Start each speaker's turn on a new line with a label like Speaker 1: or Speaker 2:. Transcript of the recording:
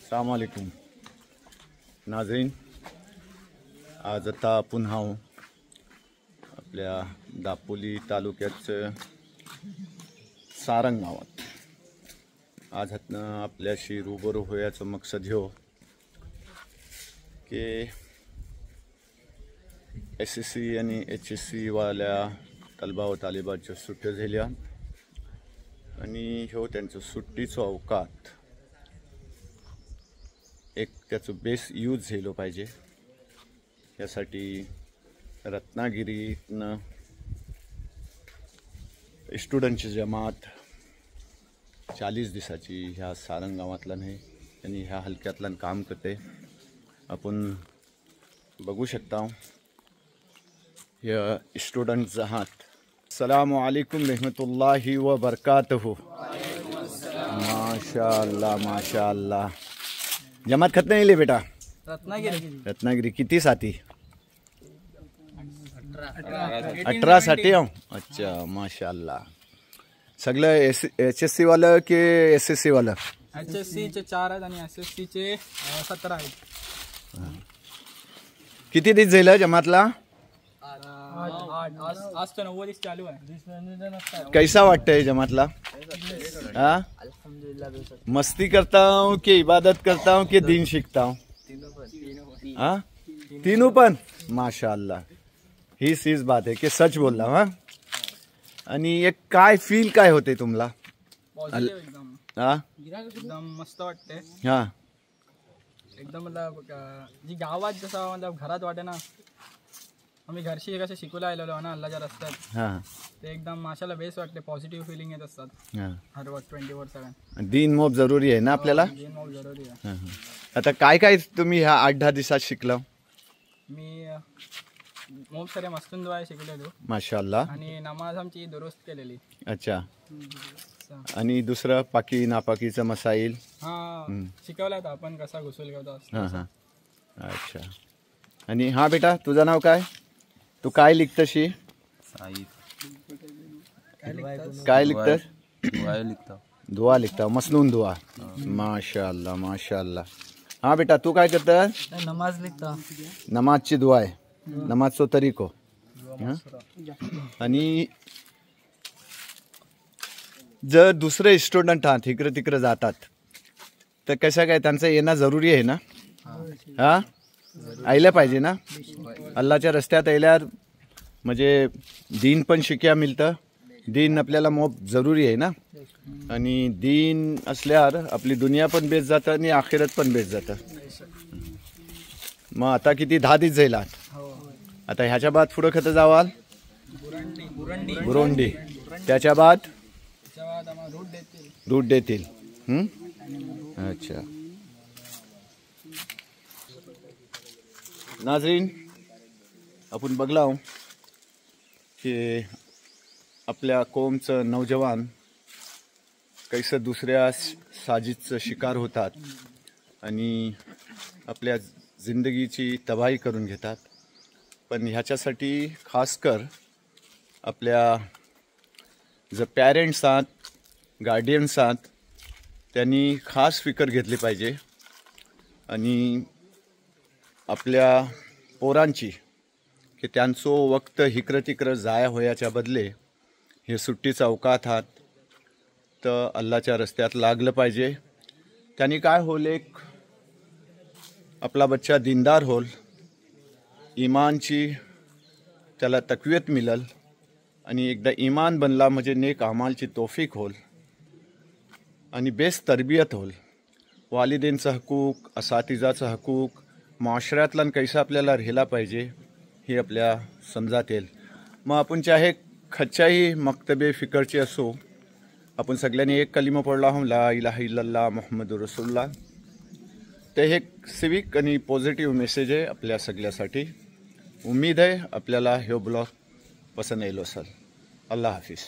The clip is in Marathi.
Speaker 1: अस्सलाम वालेकुम नाजरीन, आज आता पुन्हा आपल्या दापोली तालुक्याचं सारंग गावात आज आपल्याशी रूबरू होयाचं मकसद ह्यो की SSC आणि HSC वाल्या तलबा व तालिबाच्या सुट्ट्या झाल्या आणि ह्यो त्यांचं सुट्टीचं अवकात एक त्याचं बेस यूज झालं पाहिजे यासाठी रत्नागिरीतनं स्टुडंटची जमात 40 दिवसाची ह्या सारंग गावातला नाही आणि ह्या हलक्यातलं काम करते. आपण बघू शकता या स्टुडंटचा हात. अस्सलामु अलैकुम रहमतुल्लाहि व बरकातहू. माशाअल्लाह माशाअल्लाह. जमात खतने नहीं ले बेटा. रत्नागिरी किती साथी? 18 साठी. अच्छा माशाअल्लाह. सगळं HSC वालं की SSC वालं?
Speaker 2: HSC चे 4 आहेत आणि SSC चे 17 आहेत.
Speaker 1: किती दिवस झालं जमातला?
Speaker 2: आज तो 90 दिवस चालू आहे.
Speaker 1: कैसा वाटतंय जमातला? हाँ मस्ती करता हूँ कि इबादत करता हूँ कि दीन सीखता हूँ? हाँ तीनों पण. माशाअल्लाह. ही सीज बात है कि सच बोल रहा हूँ. आणि एक काय फील काय होते तुम्हाला?
Speaker 2: पॉझिटिव्ह एकदम.
Speaker 1: हाँ
Speaker 2: एकदम मस्त वाटते.
Speaker 1: हाँ
Speaker 2: एकदम मतलब जी गावात जसं मतलब घरात वाटे ना, आम्ही घरशी कसे शिकवला आलेलो ना अल्लाच्या रस्त्यात,
Speaker 1: हाँ
Speaker 2: ते एकदम माशाला बेस्ट वाटते. पॉझिटिव्ह फिलिंग येत असतात
Speaker 1: हाँ.
Speaker 2: हर वक्त 24/7.
Speaker 1: दीन मोब जरुरी आहे ना आपल्याला.
Speaker 2: दीन मोब जरुरी आहे.
Speaker 1: हाँ, हाँ. आता काय काय तुम्ही ह्या 8-10 दिवसात शिकला?
Speaker 2: मी मोब सारे मस्तूनद्वारे शिकलेलो
Speaker 1: माशाअल्लाह.
Speaker 2: आणि नमाज आमची दुरुस्त केलेली.
Speaker 1: अच्छा. आणि दुसरं पाकी नापाकीचं मसाईल?
Speaker 2: हा शिकवला होता आपण कसा घुसूल घेतो.
Speaker 1: हां हां. अच्छा. आणि हा बेटा तुझं नाव काय? तू काय लिखतशी? काय लिखतस? दुआ लिखता. मसनून दुआ. माशाअल्लाह माशाअल्लाह. हाँ बेटा तू काय करतस?
Speaker 2: नमाज लिखता.
Speaker 1: नमाजची दुआ आहे. नमाजचो तरीको. आणि जर दुसरे स्टुडंट आहात इकडं तिकडं जातात तर कसं काय त्यांचं येणं जरुरी आहे ना? हा आयला पाहिजे ना. अल्लाच्या रस्त्यात आयल्यावर म्हणजे दीन पण शिक्या मिळतं. दीन आपल्याला मोब जरुरी आहे ना. आणि दीन असल्यावर आपली दुनिया पण बेस जातं आणि आखिरत पण बेस जातं. मग आता किती 10 दिवस जाईल आता. ह्याच्या बाद पुढं खतं जावाल बुरुंडी. त्याच्या बाद रूट देतील. अच्छा. नाजरीन आपण बघला की आपल्या कौमचं नौजवान कैसं दुसऱ्या साजिदचं शिकार होतात आणि आपल्या जिंदगीची तबाही करून घेतात. पण ह्याच्यासाठी खासकर आपल्या जे पॅरेंट्स आहात गार्डियन्स आहात त्यांनी खास फिकर घेतली पाहिजे आणि आपल्या पोरांची की त्यांचं वक्त इकडं तिकडं जाया होयाच्या बदले हे सुट्टीचा अवकात आहात तर अल्लाच्या रस्त्यात लागलं पाहिजे. त्यांनी काय होल एक आपला बच्चा दीनदार होल, इमानची त्याला तकवीत मिळल आणि एकदा इमान बनला म्हणजे नेक अमालची तौफीक होल आणि बेस्ट तरबियत होल. वालिदेंचा हकूक, असातिजाचा हकूक, माशऱ्यातला कैसा आपल्याला राहिला पाहिजे हे आपल्या समजात येईल. मग आपण चाहे खच्चाही मक्तबे फिकरचे असो, आपण सगळ्यांनी एक कलिमा पडला आहोत ला इलाहा इल्लल्लाह मुहम्मदुर रसूलुल्लाह. ते एक सिविक आणि पॉझिटिव्ह मेसेज आहे आपल्या सगळ्यासाठी. उम्मीद आहे आपल्याला हे ब्लॉग पसंत येईल असेल. अल्लाह हाफिज.